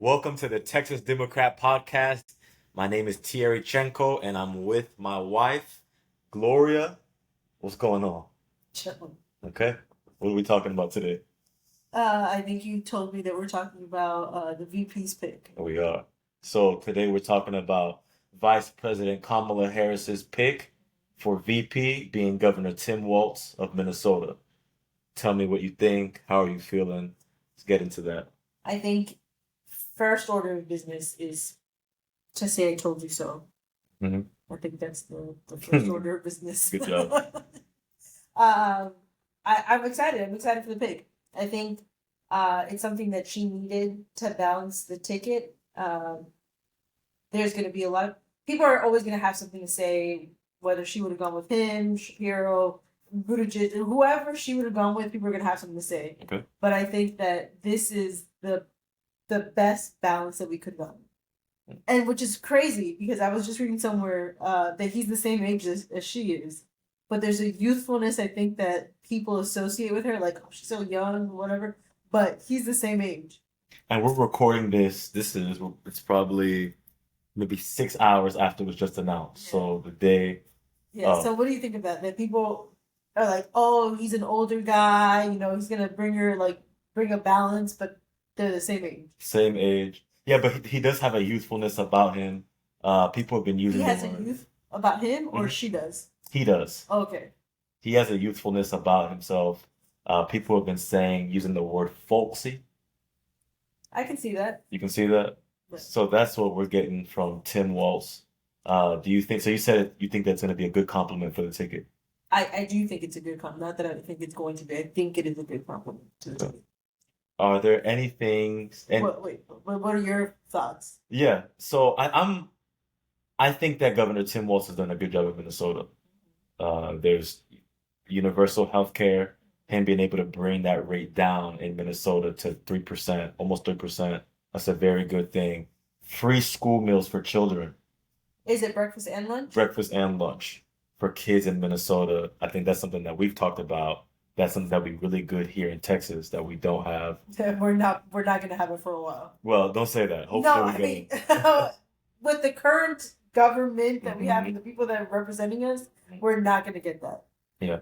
Welcome to the Texas Democrat Podcast. My name is Thierry Tchenko, and I'm with my wife, Gloria. What's going on? Chilling. Okay. What are we talking about today? I think you told me that we're talking about the VP's pick. We are. So today we're talking about Vice President Kamala Harris's pick for VP being Governor Tim Walz of Minnesota. Tell me what you think. How are you feeling? Let's get into that. I think first order of business is to say I told you so. Mm-hmm. I think that's the first order of business. Good job. I'm excited. I'm excited for the pick. I think it's something that she needed to balance the ticket. There's going to be a lot of people are always going to have something to say, whether she would have gone with him, Shapiro, Buttigieg, whoever she would have gone with, people are going to have something to say. Okay. But I think that this is the best balance that we could have done. And which is crazy because I was just reading somewhere that he's the same age as she is. But there's a youthfulness, I think, that people associate with her, like, oh, she's so young, whatever. But he's the same age. And we're recording this. It's probably maybe 6 hours after it was just announced. Yeah. So the day. Yeah. So what do you think of that? That people are like, oh, he's an older guy. You know, he's gonna bring a balance, but they're the same age. Same age. Yeah, but he does have a youthfulness about him. People have been using. He has a youth about him, or mm-hmm. She does. He does. Okay. He has a youthfulness about himself. People have been using the word folksy. I can see that. You can see that? Yeah. So that's what we're getting from Tim Walz. Do you think, so you said you think that's going to be a good compliment for the ticket? I do think it's a good compliment. Not that I think it's going to be. I think it is a good compliment to the ticket. Are there any things? What are your thoughts? Yeah, so I think that Governor Tim Walz has done a good job in Minnesota. There's universal health care, him being able to bring that rate down in Minnesota to 3%, almost 3%. That's a very good thing. Free school meals for children. Is it breakfast and lunch? Breakfast and lunch for kids in Minnesota. I think that's something that we've talked about. That's something that would be really good here in Texas that we don't have. We're not going to have it for a while. Well, don't say that. Hopefully with the current government that we have and the people that are representing us, we're not going to get that. Yeah.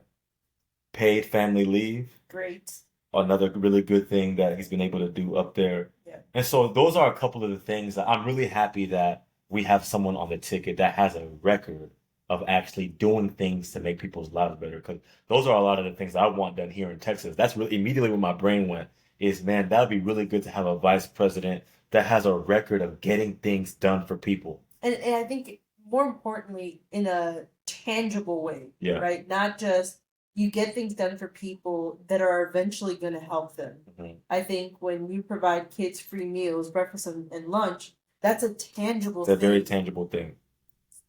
Paid family leave. Great. Another really good thing that he's been able to do up there. Yeah. And so those are a couple of the things that I'm really happy that we have someone on the ticket that has a record of actually doing things to make people's lives better. Because those are a lot of the things that I want done here in Texas. That's really immediately where my brain went is, man, that would be really good to have a vice president that has a record of getting things done for people. And I think more importantly, in a tangible way, yeah. Right? Not just you get things done for people that are eventually going to help them. Mm-hmm. I think when you provide kids free meals, breakfast and lunch, that's a tangible thing. It's a very tangible thing.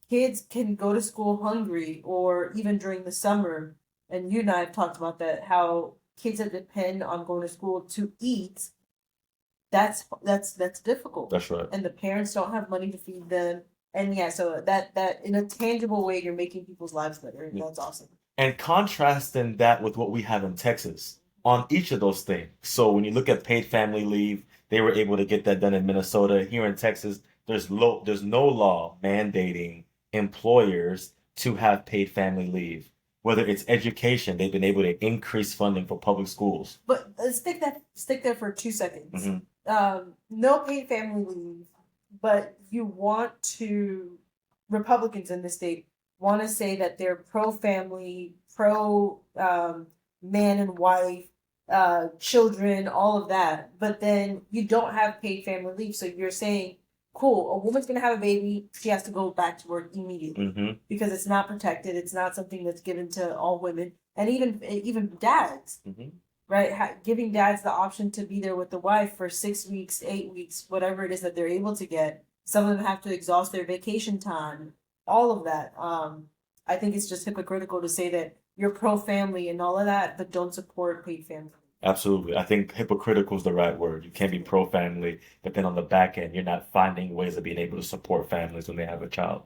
Kids can go to school hungry, or even during the summer, and you and I have talked about that, how kids that depend on going to school to eat, that's difficult. That's right. And the parents don't have money to feed them. And yeah, so that in a tangible way, you're making people's lives better. And that's awesome. And contrasting that with what we have in Texas on each of those things. So when you look at paid family leave, they were able to get that done in Minnesota. Here in Texas, there's no law mandating employers to have paid family leave. Whether it's education, they've been able to increase funding for public schools. But stick there for 2 seconds. Mm-hmm. No paid family leave, but you want to, Republicans in the state want to say that they're pro-family, man and wife, children, all of that. But then you don't have paid family leave. So you're saying, cool, a woman's going to have a baby, she has to go back to work immediately because it's not protected. It's not something that's given to all women, and even dads, right? Giving dads the option to be there with the wife for 6 weeks, 8 weeks, whatever it is that they're able to get. Some of them have to exhaust their vacation time, all of that. I think it's just hypocritical to say that you're pro-family and all of that, but don't support paid family. Absolutely. I think hypocritical is the right word. You can't be pro-family, but then on the back end, you're not finding ways of being able to support families when they have a child.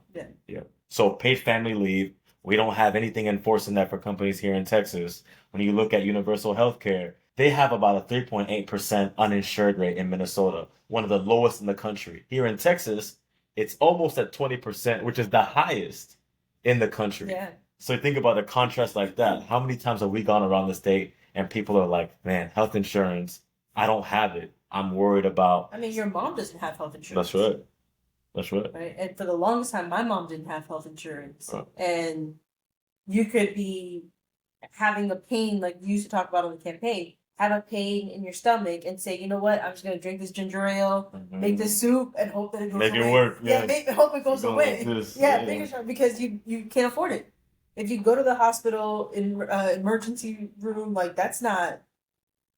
Yeah. So paid family leave, we don't have anything enforcing that for companies here in Texas. When you look at universal health care, They have about a 3.8% uninsured rate in Minnesota, one of the lowest in the country. Here in Texas, it's almost at 20%, which is the highest in the country. Yeah. So think about a contrast like that. How many times have we gone around the state and people are like, man, health insurance, I don't have it. I'm worried about. I mean, your mom doesn't have health insurance. That's right. That's right. Right. And for the longest time, my mom didn't have health insurance. Right. And you could be having a pain, like you used to talk about on the campaign, have a pain in your stomach and say, you know what, I'm just going to drink this ginger ale, make this soup, and hope that it goes away. Make it work. Yeah, hope it goes away. Like yeah, sure, because you can't afford it. If you go to the hospital in emergency room, like that's not,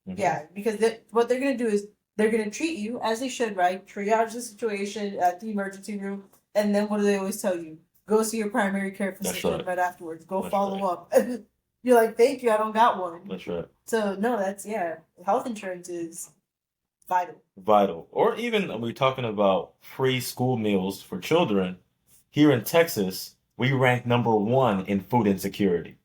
because what they're going to do is they're going to treat you as they should, right? Triage the situation at the emergency room. And then what do they always tell you? Go see your primary care physician right afterwards. Go follow up. You're like, thank you, I don't got one. That's right. So, no, health insurance is vital. Vital. Or even, we're talking about free school meals for children. Here in Texas, we rank number 1 in food insecurity.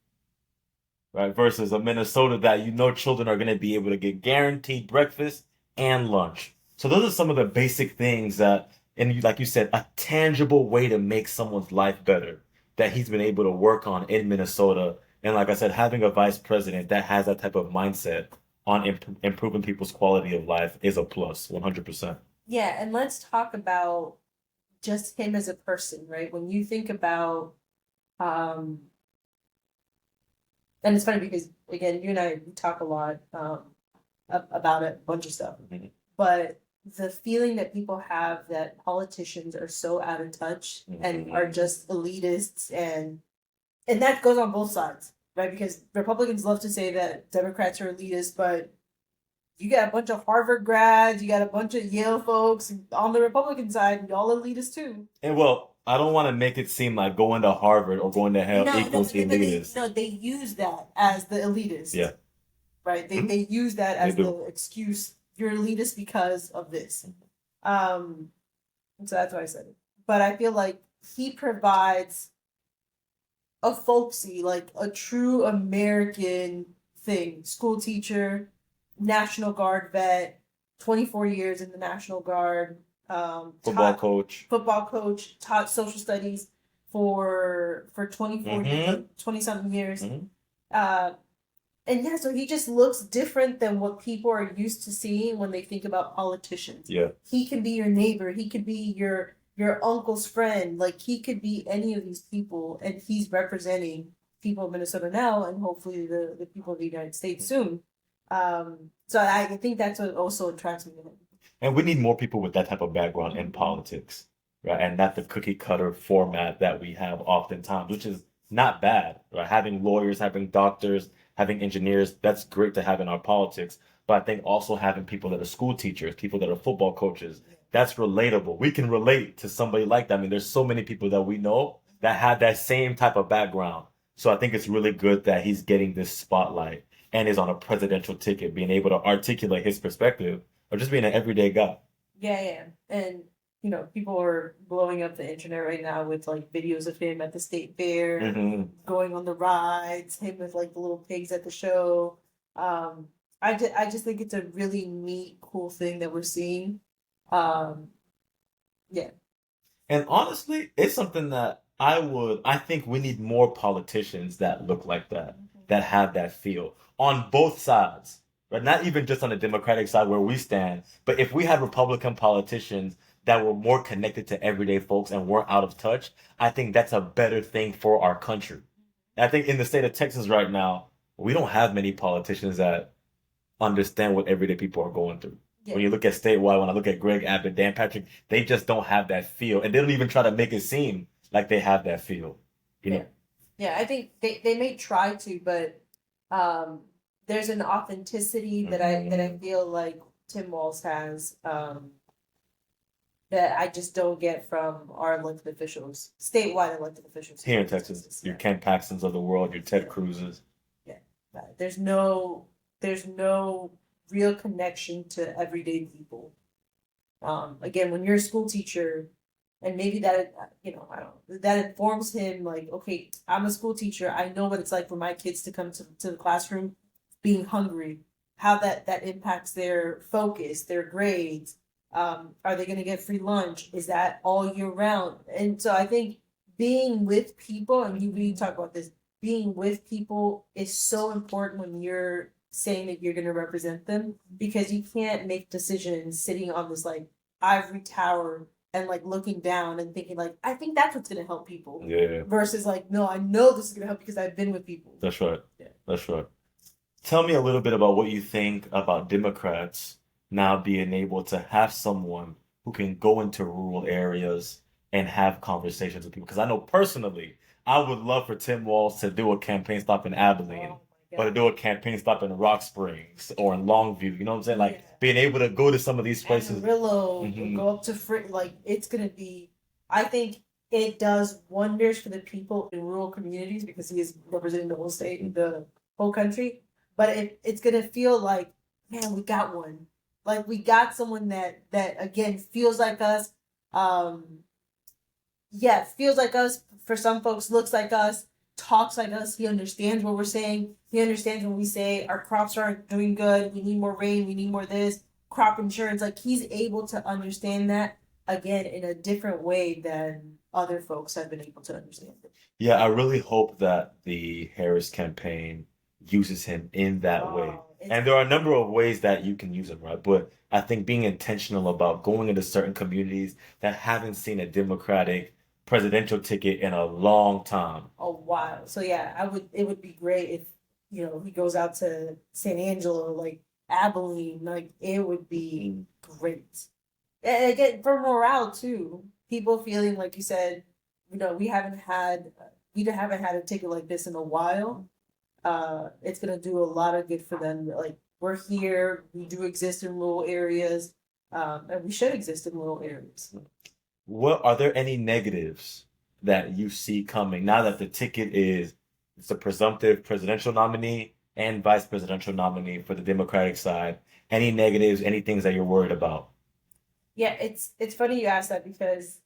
Right? Versus a Minnesota that children are going to be able to get guaranteed breakfast and lunch. So those are some of the basic things that, and like you said, a tangible way to make someone's life better that he's been able to work on in Minnesota. And like I said, having a vice president that has that type of mindset on improving people's quality of life is a plus, 100%. Yeah, and let's talk about just him as a person, right? When you think about, and it's funny because, again, you and I we talk a lot about a bunch of stuff, but the feeling that people have that politicians are so out of touch and are just elitists and that goes on both sides, right? Because Republicans love to say that Democrats are elitist, but you got a bunch of Harvard grads, you got a bunch of Yale folks on the Republican side, y'all elitist too. And well, I don't want to make it seem like going to Harvard or going to hell equals elitist. They use that as the elitist. Yeah. Right? They use that as the excuse. You're elitist because of this. So that's why I said it. But I feel like he provides a folksy, like a true American thing. School teacher, National Guard vet, 24 years in the National Guard. Football coach, taught social studies for 24 years, 20-something years. And so he just looks different than what people are used to seeing when they think about politicians. Yeah. He can be your neighbor. He could be your uncle's friend. Like, he could be any of these people, and he's representing people of Minnesota now, and hopefully the people of the United States soon. So I think that's what also attracts me to him. And we need more people with that type of background in politics, right? And not the cookie cutter format that we have oftentimes, which is not bad, right? Having lawyers, having doctors, having engineers, that's great to have in our politics. But I think also having people that are school teachers, people that are football coaches, that's relatable. We can relate to somebody like that. I mean, there's so many people that we know that have that same type of background. So I think it's really good that he's getting this spotlight and is on a presidential ticket, being able to articulate his perspective or just being an everyday guy. Yeah. And, people are blowing up the internet right now with, like, videos of him at the state fair, going on the rides, him with, like, the little pigs at the show. I just think it's a really neat, cool thing that we're seeing. Yeah. And honestly, it's something that I think we need more politicians that look like that, that have that feel on both sides, right? Not even just on the Democratic side where we stand, but if we had Republican politicians that were more connected to everyday folks and weren't out of touch, I think that's a better thing for our country. And I think in the state of Texas right now, we don't have many politicians that understand what everyday people are going through. Yeah. When you look at statewide, when I look at Greg Abbott, Dan Patrick, they just don't have that feel. And they don't even try to make it seem like they have that feel. You know? Yeah, I think they may try to, but there's an authenticity that I feel like Tim Walz has that I just don't get from our elected officials, statewide elected officials. Here in Texas, your Ken Paxtons of the world, your Ted Cruz's. Yeah, there's no real connection to everyday people. Again, when you're a school teacher, and maybe that, I don't know, that informs him, like, okay, I'm a school teacher. I know what it's like for my kids to come to the classroom being hungry how that impacts their focus, their grades. Are they going to get free lunch? Is that all year round? And so I think being with people, and you talk about this, being with people is so important when you're saying that you're going to represent them, because you can't make decisions sitting on this like ivory tower and like looking down and thinking like, I think that's what's going to help people. Yeah. Versus like, no, I know this is going to help because I've been with people. That's right. Yeah. That's right. Tell me a little bit about what you think about Democrats now being able to have someone who can go into rural areas and have conversations with people. Because I know personally, I would love for Tim Walz to do a campaign stop in Abilene, or to do a campaign stop in Rock Springs or in Longview. You know what I'm saying? Like being able to go to some of these places. Amarillo, go up to like it's gonna be. I think it does wonders for the people in rural communities because he is representing the whole state and the whole country. But it's gonna feel like, man, we got one. Like we got someone that again feels like us. Feels like us. For some folks, looks like us, talks like us. He understands what we're saying. He understands when we say our crops aren't doing good. We need more rain. We need more this. Crop insurance. Like he's able to understand that again in a different way than other folks have been able to understand it. Yeah, I really hope that the Harris campaign uses him in that way. And there are a number of ways that you can use him, right? But I think being intentional about going into certain communities that haven't seen a Democratic presidential ticket in a long time. A while. So yeah, it would be great if, he goes out to San Angelo, like Abilene, like it would be great. And again, for morale too. People feeling like you said, we haven't had a ticket like this in a while. It's gonna do a lot of good for them. Like we're here, we do exist in rural areas, and we should exist in rural areas. What are there any negatives that you see coming now that the ticket is the presumptive presidential nominee and vice presidential nominee for the Democratic side? Any negatives, any things that you're worried about? Yeah, it's funny you ask that because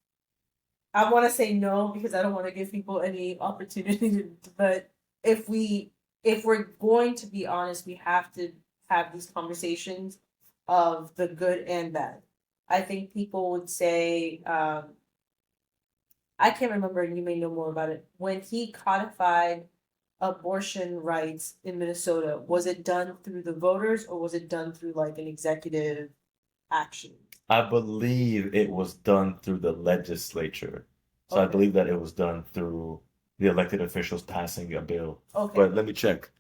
I want to say no because I don't want to give people any opportunity but if we're going to be honest, we have to have these conversations of the good and bad. I think people would say, I can't remember, and you may know more about it. When he codified abortion rights in Minnesota, was it done through the voters or was it done through like an executive action? I believe it was done through the legislature. So I believe that it was done through the elected officials passing a bill. Okay. But let me check.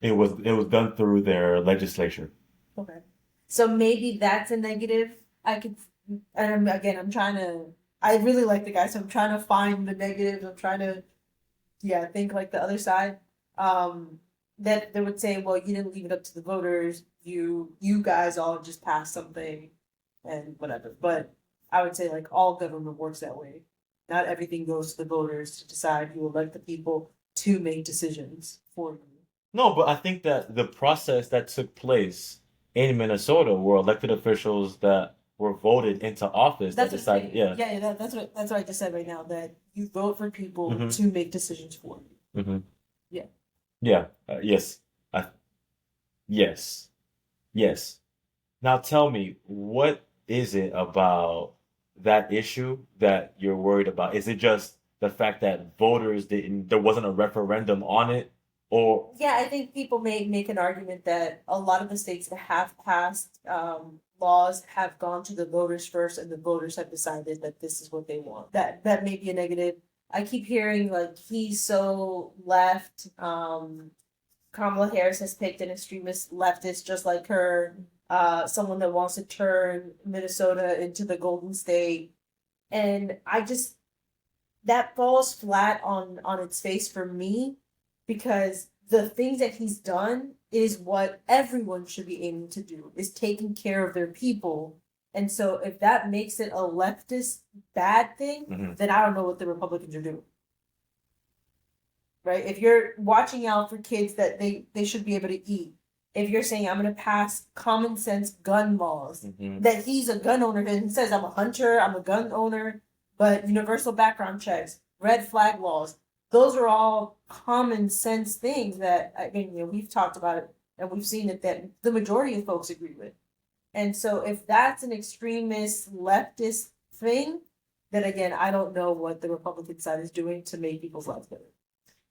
It was done through their legislature. Okay. So maybe that's a negative. And again, I really like the guy, so I'm trying to find the negatives. I'm trying to, think like the other side. That they would say, well, you didn't leave it up to the voters. You guys all just passed something and whatever. But I would say like all government works that way. Not everything goes to the voters to decide. You elect the people to make decisions for you. No, but I think that the process that took place in Minnesota were elected officials that were voted into office that decided. That's what I just said right now. That you vote for people to make decisions for you. Mm-hmm. Yeah. Yeah. Yes. Yes. Now tell me, what is it about that issue that you're worried about? Is it just the fact that there wasn't a referendum on it? Or I think people may make an argument that a lot of the states that have passed laws have gone to the voters first, and the voters have decided that this is what they want. That may be a negative. I keep hearing like he's so left. Kamala Harris has picked an extremist leftist just like her, someone that wants to turn Minnesota into the Golden State, and that falls flat on its face for me. Because the things that he's done is what everyone should be aiming to do, is taking care of their people. And so if that makes it a leftist bad thing, then I don't know what the Republicans are doing. Right? If you're watching out for kids that they should be able to eat, if you're saying I'm going to pass common sense gun laws, that he's a gun owner and he says I'm a hunter, I'm a gun owner, but universal background checks, red flag laws, those are all common sense things that, I mean, we've talked about it and we've seen it that the majority of folks agree with. And so if that's an extremist leftist thing, then again, I don't know what the Republican side is doing to make people's lives better.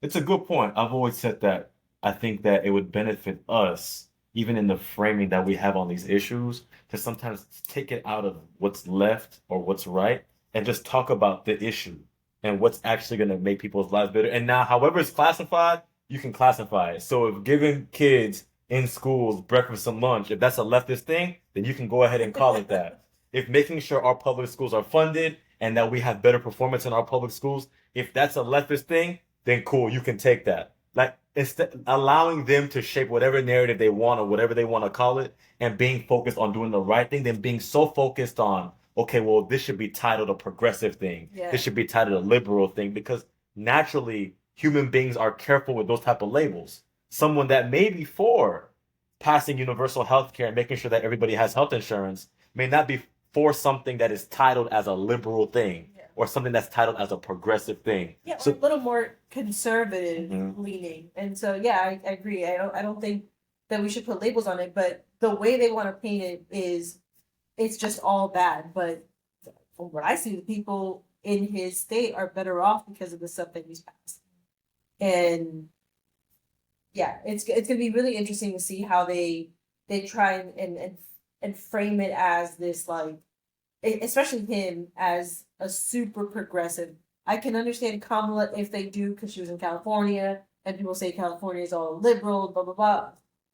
It's a good point. I've always said that I think that it would benefit us, even in the framing that we have on these issues, to sometimes take it out of what's left or what's right and just talk about the issue and what's actually going to make people's lives better. And now, however it's classified, you can classify it. So if giving kids in schools breakfast and lunch, if that's a leftist thing, then you can go ahead and call it that. If making sure our public schools are funded and that we have better performance in our public schools, if that's a leftist thing, then cool, you can take that. Like, instead, allowing them to shape whatever narrative they want or whatever they want to call it, and being focused on doing the right thing, than being so focused on, okay, well, this should be titled a progressive thing. Yeah. This should be titled a liberal thing, because naturally human beings are careful with those type of labels. Someone that may be for passing universal health care and making sure that everybody has health insurance may not be for something that is titled as a liberal thing. Yeah. Or something that's titled as a progressive thing. Yeah, so, or a little more conservative leaning. And so, yeah, I agree. I don't think that we should put labels on it, but the way they want to paint it is, it's just all bad. But from what I see, the people in his state are better off because of the stuff that he's passed. And yeah, it's going to be really interesting to see how they try and frame it as this, like, especially him as a super progressive. I can understand Kamala if they do, because she was in California and people say California is all liberal, blah, blah, blah,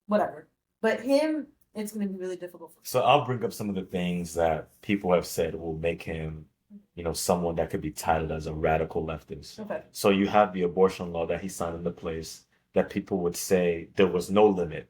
whatever. But him, it's going to be really difficult for him. So I'll bring up some of the things that people have said will make him, someone that could be titled as a radical leftist. Okay. So you have the abortion law that he signed into place that people would say there was no limit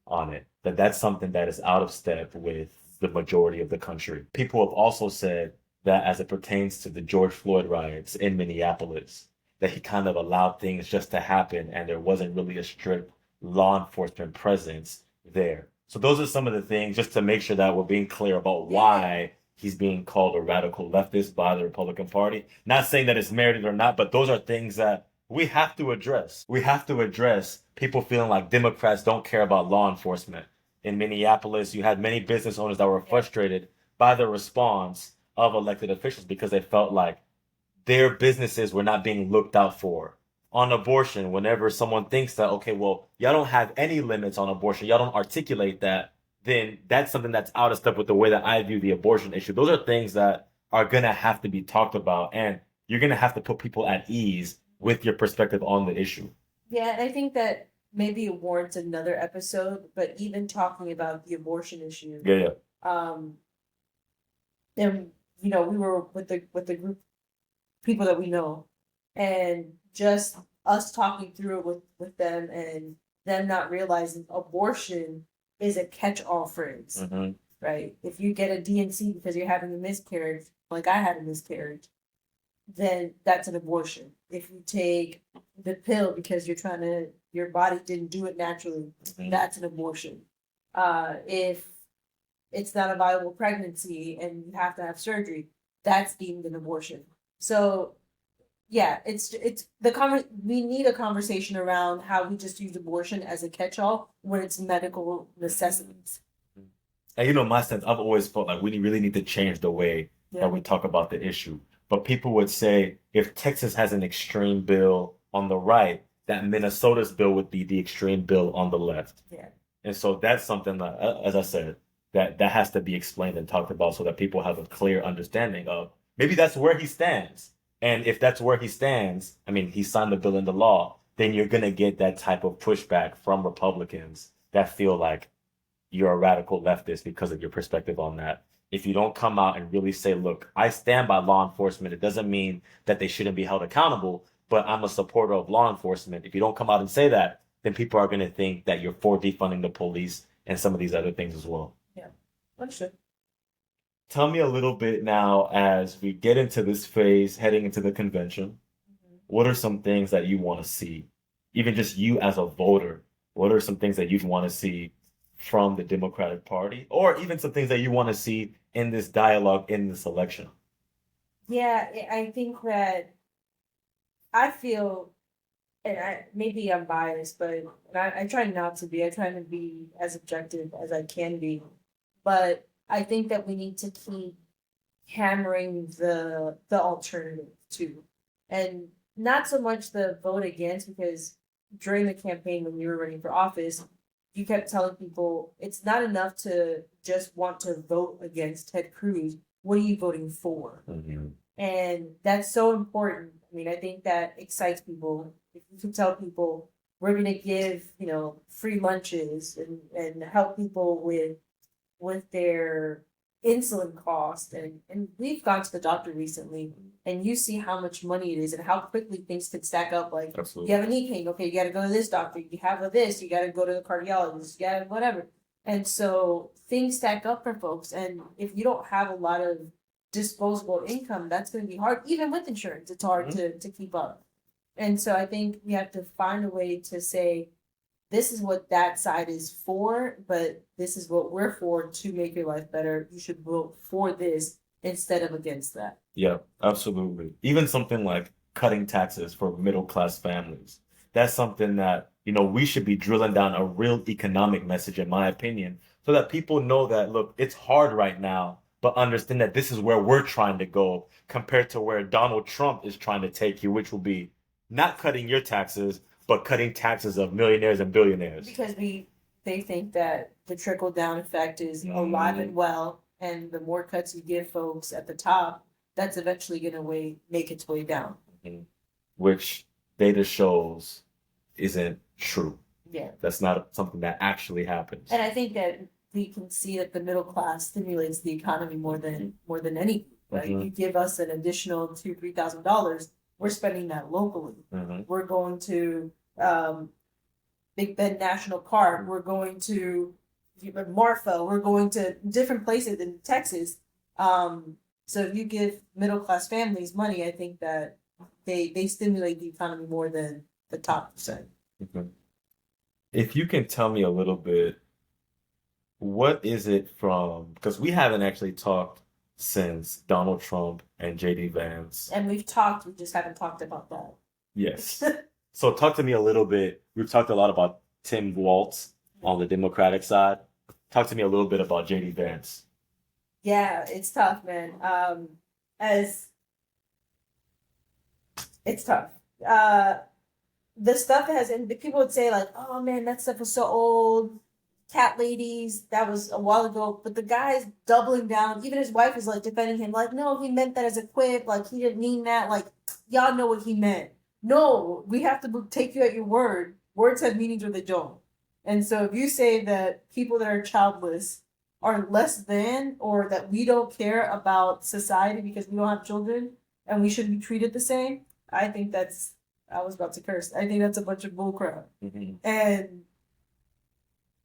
on it, that's something that is out of step with the majority of the country. People have also said that as it pertains to the George Floyd riots in Minneapolis, that he kind of allowed things just to happen and there wasn't really a strict law enforcement presence there. So those are some of the things, just to make sure that we're being clear about why he's being called a radical leftist by the Republican Party. Not saying that it's merited or not, but those are things that we have to address. We have to address people feeling like Democrats don't care about law enforcement. In Minneapolis, you had many business owners that were frustrated by the response of elected officials because they felt like their businesses were not being looked out for. On abortion, whenever someone thinks that, okay, well, y'all don't have any limits on abortion, y'all don't articulate that, then that's something that's out of step with the way that I view the abortion issue. Those are things that are going to have to be talked about, and you're going to have to put people at ease with your perspective on the issue. Yeah, and I think that maybe it warrants another episode, but even talking about the abortion issue. Yeah. And we were with the group people that we know, and just us talking through it with them, and them not realizing abortion is a catch-all phrase, right? If you get a DNC because you're having a miscarriage, like I had a miscarriage, then that's an abortion. If you take the pill because your body didn't do it naturally, that's an abortion. If it's not a viable pregnancy and you have to have surgery, that's deemed an abortion. So yeah, we need a conversation around how we just use abortion as a catch-all when it's medical necessities. And my sense, I've always felt like we really need to change the way that we talk about the issue. But people would say if Texas has an extreme bill on the right, that Minnesota's bill would be the extreme bill on the left. Yeah. And so that's something that, as I said, that has to be explained and talked about so that people have a clear understanding of maybe that's where he stands. And if that's where he stands, I mean, he signed the bill into law, then you're going to get that type of pushback from Republicans that feel like you're a radical leftist because of your perspective on that. If you don't come out and really say, look, I stand by law enforcement, it doesn't mean that they shouldn't be held accountable, but I'm a supporter of law enforcement. If you don't come out and say that, then people are going to think that you're for defunding the police and some of these other things as well. Yeah, understood. Tell me a little bit now, as we get into this phase, heading into the convention, what are some things that you want to see? Even just you as a voter, what are some things that you'd want to see from the Democratic Party, or even some things that you want to see in this dialogue, in this election? Yeah, I think that I feel and maybe I'm biased, but I try not to be. I try to be as objective as I can be. But I think that we need to keep hammering the alternative too. And not so much the vote against, because during the campaign when you were running for office, you kept telling people it's not enough to just want to vote against Ted Cruz. What are you voting for? Mm-hmm. And that's so important. I mean, I think that excites people. If you can tell people we're going to give, free lunches and help people with their insulin cost. And we've gone to the doctor recently, and you see how much money it is and how quickly things can stack up. Like, Absolutely. you have a knee pain, okay, you got to go to this doctor. You have this, you got to go to the cardiologist, you got to whatever. And so things stack up for folks. And if you don't have a lot of disposable income, that's going to be hard. Even with insurance, it's hard to keep up. And so I think we have to find a way to say, this is what that side is for, but this is what we're for to make your life better. You should vote for this instead of against that. Yeah, absolutely. Even something like cutting taxes for middle class families. That's something that, we should be drilling down a real economic message, in my opinion, so that people know that, look, it's hard right now, but understand that this is where we're trying to go compared to where Donald Trump is trying to take you, which will be not cutting your taxes, but cutting taxes of millionaires and billionaires. Because they think that the trickle down effect is alive and well, and the more cuts you give folks at the top, that's eventually going to make its way down. Mm-hmm. Which data shows isn't true. Yeah. That's not something that actually happens. And I think that we can see that the middle class stimulates the economy more than anything. Right? Mm-hmm. You give us an additional $2,000-$3,000, we're spending that locally. Mm-hmm. We're going to Big Bend National Park. We're going to Marfa. We're going to different places in Texas. So if you give middle class families money, I think that they stimulate the economy more than the top percent. Mm-hmm. If you can tell me a little bit, what is it from, because we haven't actually talked since Donald Trump and JD Vance. And we've talked, we just haven't talked about that. Yes. So talk to me a little bit. We've talked a lot about Tim Walz on the Democratic side. Talk to me a little bit about JD Vance. Yeah, it's tough, man. It's tough. The stuff that has, and people would say like, oh man, that stuff was so old. Cat ladies, that was a while ago. But the guy's doubling down. Even his wife is like defending him, like, no, he meant that as a quip. Like, he didn't mean that. Like, y'all know what he meant. No, we have to take you at your word. Words have meanings or they don't. And so if you say that people that are childless are less than, or that we don't care about society because we don't have children and we shouldn't be treated the same, I think that's, I was about to curse. I think that's a bunch of bullcrap. Mm-hmm.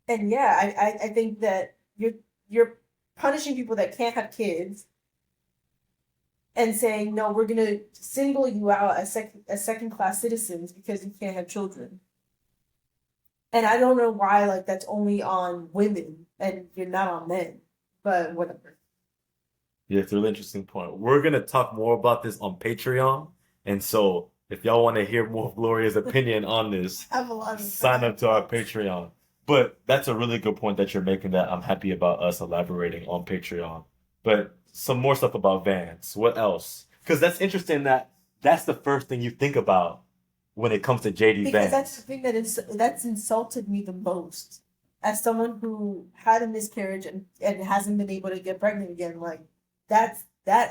And yeah, I think that you're punishing people that can't have kids and saying, no, we're going to single you out as second class citizens because you can't have children. And I don't know why, like, that's only on women and you're not on men, but whatever. Yeah, it's a really interesting point. We're going to talk more about this on Patreon. And so if y'all want to hear more of Gloria's opinion on this, sign up to our Patreon. But that's a really good point that you're making, that I'm happy about us elaborating on Patreon. But some more stuff about Vance. What else? Because that's interesting that that's the first thing you think about when it comes to JD Vance. Because that's the thing that's insulted me the most. As someone who had a miscarriage and hasn't been able to get pregnant again, like, that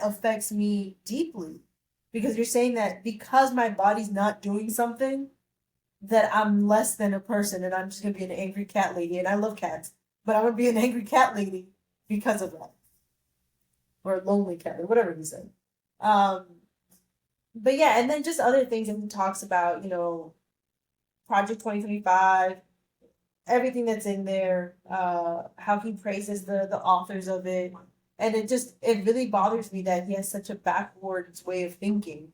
affects me deeply. Because you're saying that because my body's not doing something, that I'm less than a person and I'm just going to be an angry cat lady. And I love cats, but I'm going to be an angry cat lady because of that. Or a lonely cat, or whatever he said. But yeah, and then just other things that he talks about, Project 2025, everything that's in there, how he praises the authors of it. And it really bothers me that he has such a backwards way of thinking.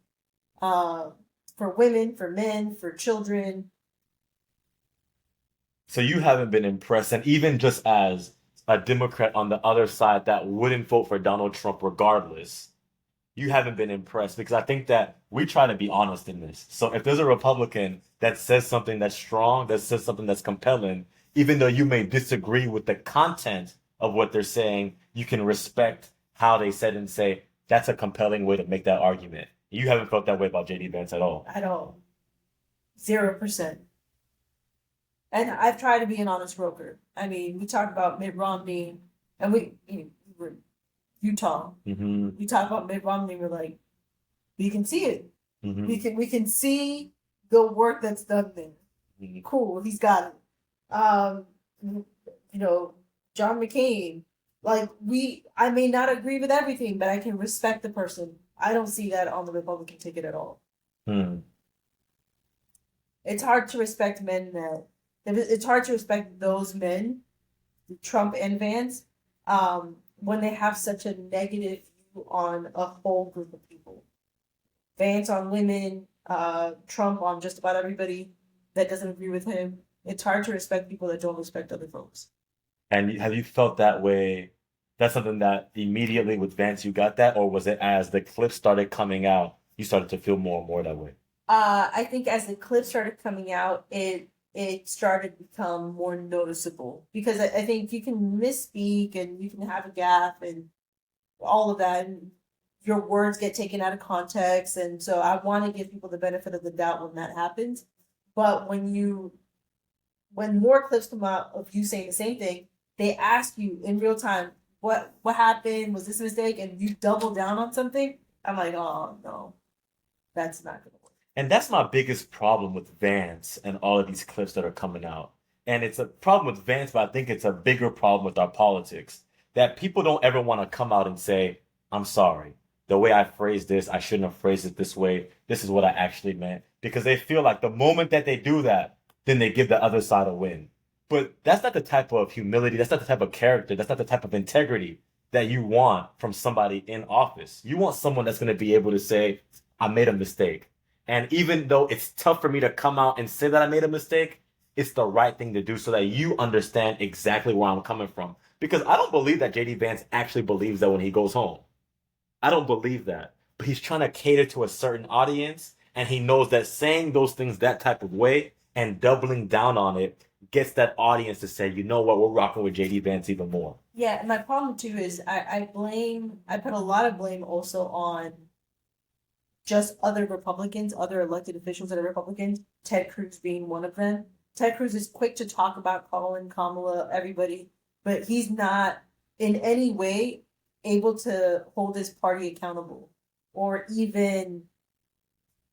For women, for men, for children. So you haven't been impressed, and even just as a Democrat on the other side that wouldn't vote for Donald Trump regardless, you haven't been impressed, because I think that we try to be honest in this. So if there's a Republican that says something that's strong, that says something that's compelling, even though you may disagree with the content of what they're saying, you can respect how they said and say, that's a compelling way to make that argument. You haven't felt that way about JD Vance at all. At all. 0%. And I've tried to be an honest broker. I mean, we talk about Mitt Romney, and we were Utah. Mm-hmm. We talk about Mitt Romney. We're like, we can see it. Mm-hmm. We can see the work that's done there. Mm-hmm. Cool, he's got it. John McCain. Like I may not agree with everything, but I can respect the person. I don't see that on the Republican ticket at all. It's hard to respect men that. It's hard to respect those men, Trump and Vance, when they have such a negative view on a whole group of people. Vance on women, Trump on just about everybody that doesn't agree with him. It's hard to respect people that don't respect other folks. And have you felt that way? That's something that immediately with Vance you got that, or was it as the clips started coming out, you started to feel more and more that way? I think as the clips started coming out, it started to become more noticeable, because I think you can misspeak and you can have a gaffe and all of that, and your words get taken out of context. And so I want to give people the benefit of the doubt when that happens. But when more clips come out of you saying the same thing, they ask you in real time, what happened? Was this a mistake? And you double down on something. I'm like, oh no, that's not gonna work. And that's my biggest problem with Vance and all of these clips that are coming out. And it's a problem with Vance, but I think it's a bigger problem with our politics. That people don't ever want to come out and say, I'm sorry. The way I phrased this, I shouldn't have phrased it this way. This is what I actually meant. Because they feel like the moment that they do that, then they give the other side a win. But that's not the type of humility, that's not the type of character, that's not the type of integrity that you want from somebody in office. You want someone that's going to be able to say, I made a mistake. And even though it's tough for me to come out and say that I made a mistake, it's the right thing to do so that you understand exactly where I'm coming from. Because I don't believe that JD Vance actually believes that when he goes home. I don't believe that. But he's trying to cater to a certain audience, and he knows that saying those things that type of way and doubling down on it gets that audience to say, you know what, we're rocking with JD Vance even more. Yeah, and my problem too is I put a lot of blame also on just other Republicans, other elected officials that are Republicans, Ted Cruz being one of them. Ted Cruz is quick to talk about Colin, Kamala, everybody, but he's not in any way able to hold his party accountable or even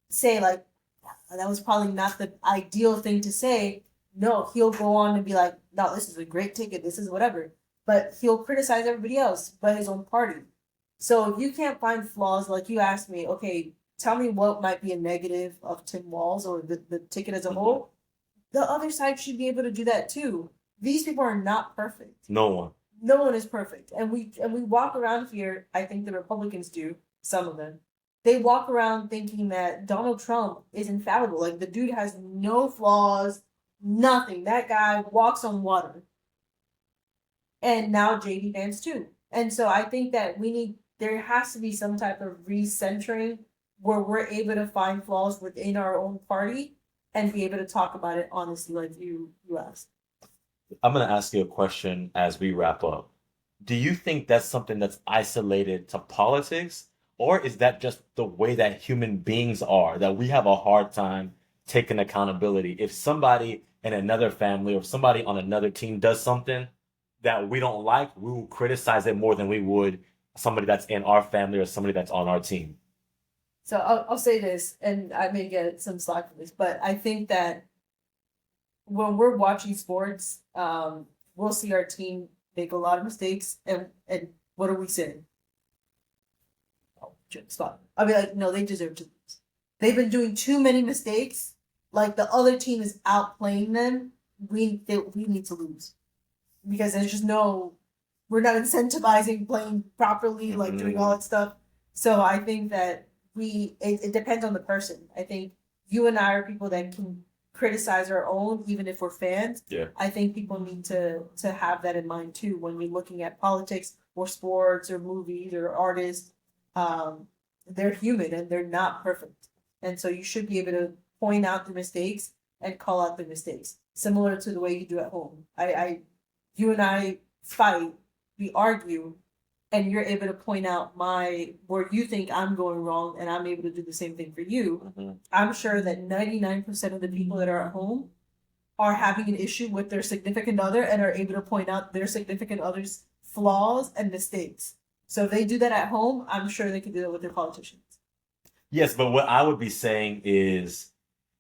say, like, that was probably not the ideal thing to say. No, he'll go on and be like, no, this is a great ticket, this is whatever. But he'll criticize everybody else but his own party. So if you can't find flaws, like you asked me, okay, tell me what might be a negative of Tim Walz or the ticket as a whole. The other side should be able to do that too. These people are not perfect. No one. No one is perfect. And we walk around here, I think the Republicans do, some of them. They walk around thinking that Donald Trump is infallible. Like, the dude has no flaws, nothing. That guy walks on water. And now JD Vance too. And so I think that there has to be some type of recentering where we're able to find flaws within our own party and be able to talk about it honestly, like you asked. I'm going to ask you a question as we wrap up. Do you think that's something that's isolated to politics, or is that just the way that human beings are, that we have a hard time taking accountability? If somebody in another family or somebody on another team does something that we don't like, we will criticize it more than we would somebody that's in our family or somebody that's on our team. So I'll say this, and I may get some slack for this, but I think that when we're watching sports, we'll see our team make a lot of mistakes, and what are we saying? Oh, stop. I'll be like, no, they deserve to lose. They've been doing too many mistakes. Like, the other team is outplaying them. We need to lose. Because there's just we're not incentivizing playing properly, like doing all that stuff. So I think that it depends on the person. I think you and I are people that can criticize our own, even if we're fans. Yeah. I think people need to have that in mind too when we're looking at politics or sports or movies or artists. they're human and they're not perfect. And so you should be able to point out the mistakes and call out the mistakes, similar to the way you do at home. You and I fight, we argue, and you're able to point out where you think I'm going wrong, and I'm able to do the same thing for you. Mm-hmm. I'm sure that 99% of the people that are at home are having an issue with their significant other and are able to point out their significant other's flaws and mistakes. So if they do that at home, I'm sure they can do it with their politicians. Yes, but what I would be saying is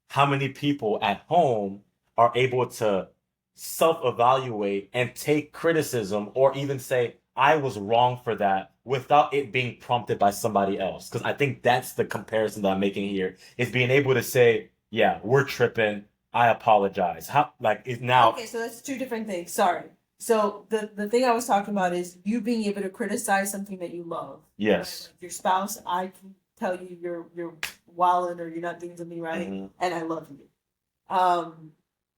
how many people at home are able to self-evaluate and take criticism or even say, I was wrong for that without it being prompted by somebody else. Because I think that's the comparison that I'm making here, is being able to say, yeah, we're tripping. I apologize. Okay, so that's two different things. Sorry. So the thing I was talking about is you being able to criticize something that you love. Yes. Like your spouse, I can tell you you're wilding or you're not doing something right, and I love you.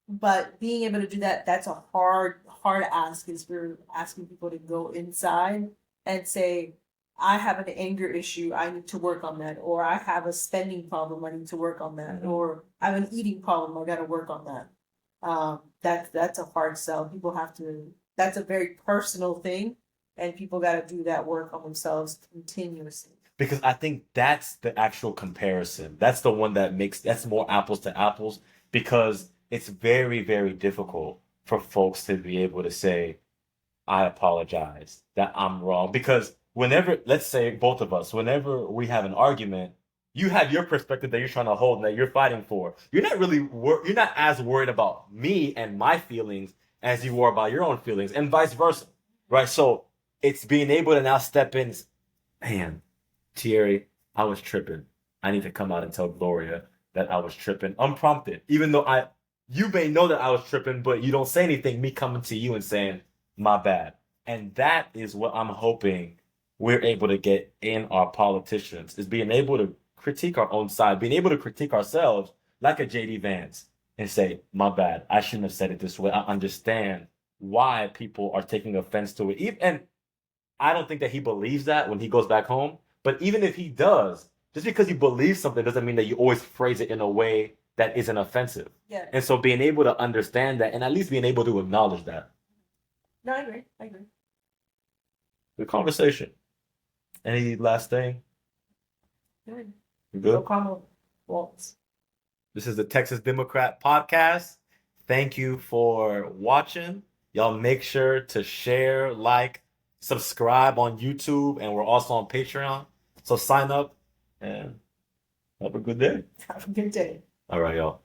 But being able to do that, that's a hard ask, is we're asking people to go inside and say, I have an anger issue, I need to work on that, or I have a spending problem, I need to work on that, or I have an eating problem, I gotta work on that. That's a hard sell. People have to, that's a very personal thing, and people gotta do that work on themselves continuously. Because I think that's the actual comparison. That's the one that's more apples to apples, because it's very, very difficult for folks to be able to say, I apologize, that I'm wrong. Because whenever, let's say both of us, whenever we have an argument, you have your perspective that you're trying to hold and that you're fighting for. You're not really, you're not as worried about me and my feelings as you are about your own feelings, and vice versa, right? So it's being able to now step in, man, Thierry, I was tripping. I need to come out and tell Gloria that I was tripping unprompted. Even though you may know that I was tripping, but you don't say anything, me coming to you and saying, my bad. And that is what I'm hoping we're able to get in our politicians, is being able to critique our own side, being able to critique ourselves like a JD Vance and say, my bad, I shouldn't have said it this way. I understand why people are taking offense to it. And I don't think that he believes that when he goes back home. But even if he does, just because you believe something doesn't mean that you always phrase it in a way that isn't offensive. Yeah. And so being able to understand that and at least being able to acknowledge that. No, I agree. Good conversation. Any last thing? Good. You good? Kamala Walz. This is the Texas Democrat Podcast. Thank you for watching. Y'all make sure to share, like, subscribe on YouTube, and we're also on Patreon. So sign up and have a good day. Have a good day. All right, y'all.